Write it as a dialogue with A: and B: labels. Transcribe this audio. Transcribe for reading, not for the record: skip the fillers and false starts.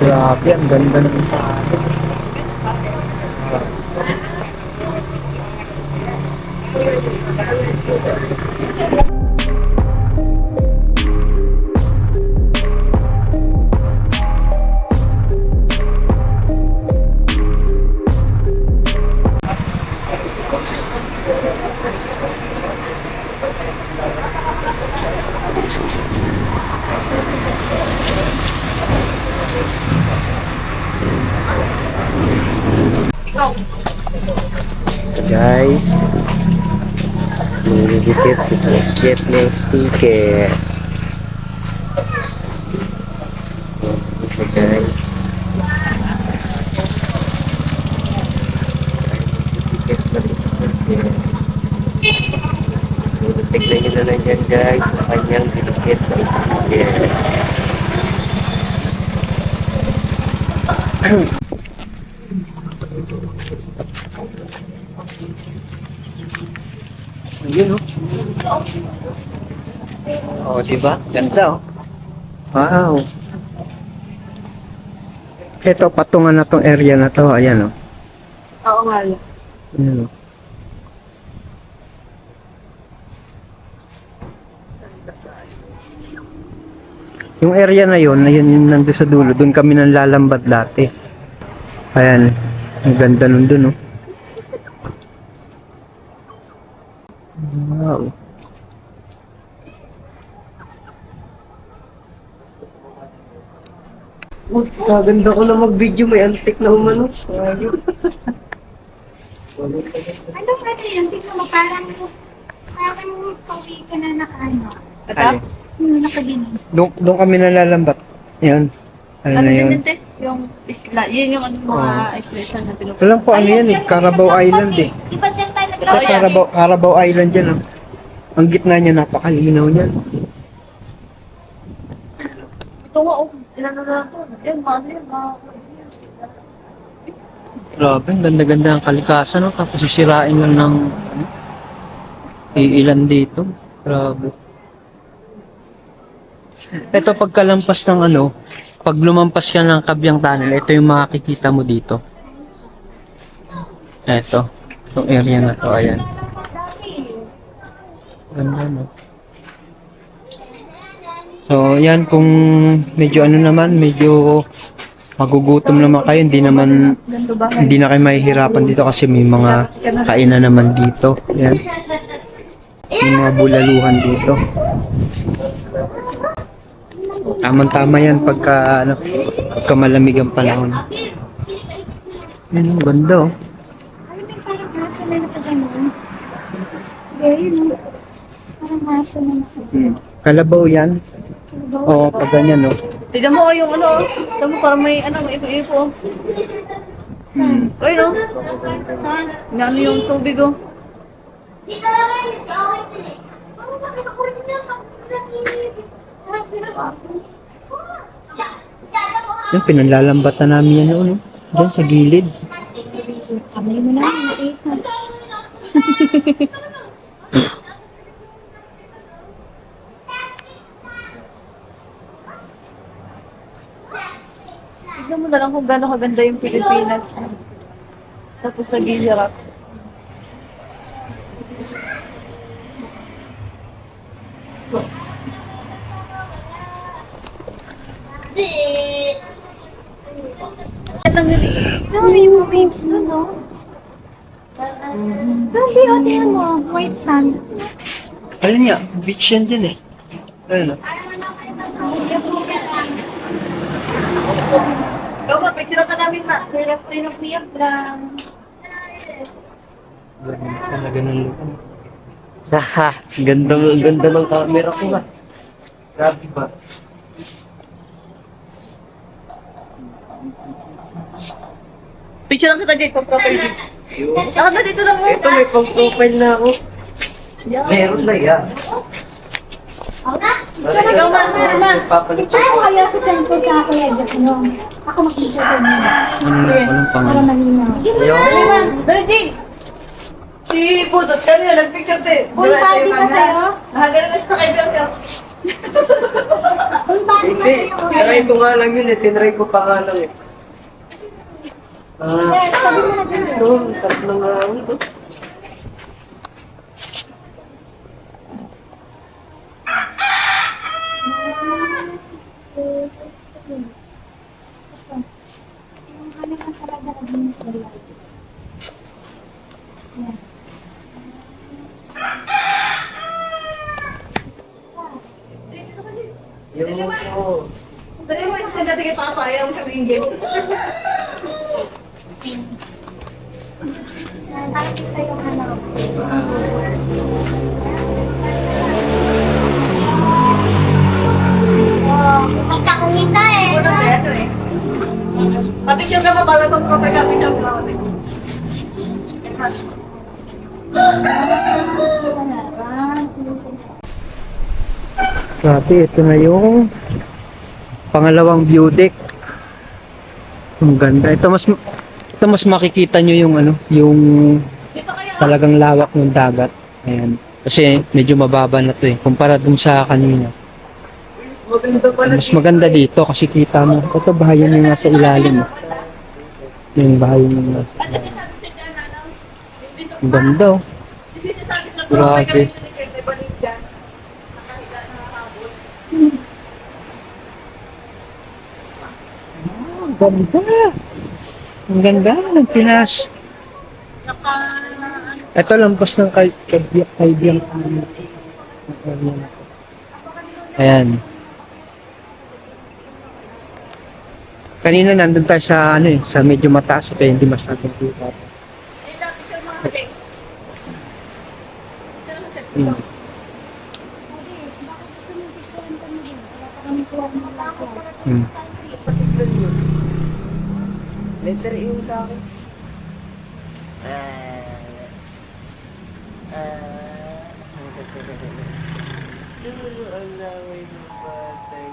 A: Grabe, ang ganda ng tao. Guys, nilidikit si Transjet ng sticker. Okay guys, nilidikit ng sticker. Tignan nyo na lang yan guys, na kanyang didikit ng sticker. Ayun oh. Oh, diba? Ganda oh. Wow. Ito, patungan na tong area na to. Ayan oh.
B: Oo nga.
A: Ayan oh. Yung area na yun yung nandun sa dulo. Doon kami nang lalambad dati. Ayan. Ang ganda nun dun oh. Wow.
B: Oh, kaganda ko na mag-video. May antik na umano.
C: Anong ano yun? Tingnan mo, parang parang pauwi ka na nakaano.
B: Ata?
C: Nakaginig.
A: Doon kami nalalambat. Yan. Ano na yun?
B: Te? Yung isla. Yun yung ano, mga isla na pinupunta.
A: Alam ko ano yan eh. Carabao Island eh.
C: Iba dyan tayo
A: Ito
C: nag-roll.
A: Carabao Island yan oh. Ang gitna niya napakalinaw niyan.
B: Ito nga, oh. Ilan na lang ito. Yan, mano yan.
A: Grabe, ang ganda-ganda ang kalikasan no. Tapos sisirain lang ng ano, iilan dito. Grabe. Ito pagkalampas ng ano, pag lumampas ka ng Kabyang Tunnel, ito yung makikita mo dito. Ito, itong area na to, ayan. Ganda no. So, yan kung medyo ano naman, medyo magugutom naman kayo, hindi na kayo mahihirapan dito kasi may mga kainan naman dito. Yan. May mga bulaluhan dito. Tamang-tama yan pagka malamig ang panahon. Yan, ang ganda oh.
C: Parang maso na nakaganon. Ayun, parang maso na nakaganon.
A: Kalabaw yan. Oo, pag ganyan oh.
B: Tignan mo, oh, yung ano, oh. Tignan mo, parang may, ano, may ipo-ipo. Ay, no? Ano yung tubig, oh.
A: Yung pinanlalambatan namin yan noon, diyan sa gilid.
C: Kamay mo na.
B: Tignan mo na lang kung gano'ng kaganda yung Pilipinas. Tapos sa Gujarat.
C: Dami yung waves na, no? Dami, o, tingnan mo. White sand.
A: Ayun nga, beach yan din eh. Ayun oh.
B: Ikaw ba, picture ka namin na.
C: Hirap niya, brown.
A: Ganda talaga ng lupa. Haha, ganda ng camera ko ba? Grabe ba?
B: Picture lang kita dito, profile dito. Lakad na dito lang mo.
A: Ito may pang-profile na ako. Meron na yan.
B: Ikaw ma, meron na.
C: Picture ko kayo sa cellphone sa akin. Ano? Ako makikita ko niyo.
A: Walang
C: Para
A: pangalan.
C: malinaw.
B: Dali ma, dali Jing. Si Budot kanina, nagpicture din.
C: Full body ka sa'yo?
B: Nakagano na siya sa kaibigan.
C: Full body ka
D: Hindi,
C: sa'yo.
D: try ko nga lang yun eh. Tinry ko pa nga lang eh.
C: Sabi mo na gano'n.
D: Ito, sarap na nga.
C: Yung kami lang talaga nag-miss na lang. Yan.
D: Yung ko.
B: Dali mo, isa natin kay Papa, ayaw mo siya ringgit.
C: Yan, parang yung sa'yo ano. Kita ko kita eh.
B: Ano eh. Papicture ka ba para pag-profile ka, picture ka natin.
A: Grabe, ito na yung pangalawang view deck. Ang ganda. Ito mas makikita nyo yung ano, yung
B: Dito kayo.
A: talagang lawak ng dagat. Ayan. Kasi medyo mababa na to eh. Kumpara dun sa kanina.
D: Maganda pala.
A: Mas maganda dito kasi kita mo. Ito bahayan yung nasa ilalim. Yung bahayan yung nasa
B: At kasi sabi sa dyan, ano, dito
A: Ang ganda oh.
B: hindi siya sabi na
A: Grabe.
B: may banig dyan. Nakahiga na nakabot.
A: Ang ganda. Ang ganda ng Pinas. Ito lampas ng kaibiyang kami. Ayan. Kanina nandun tayo sa ano eh, sa medyo mataas kaya hindi masyadong kita.
B: Eh, dapat yung mga halik.
A: Hmm. Hmm.
D: Pasiglan yun. Letter E yung sa akin. Ang laway ng batay.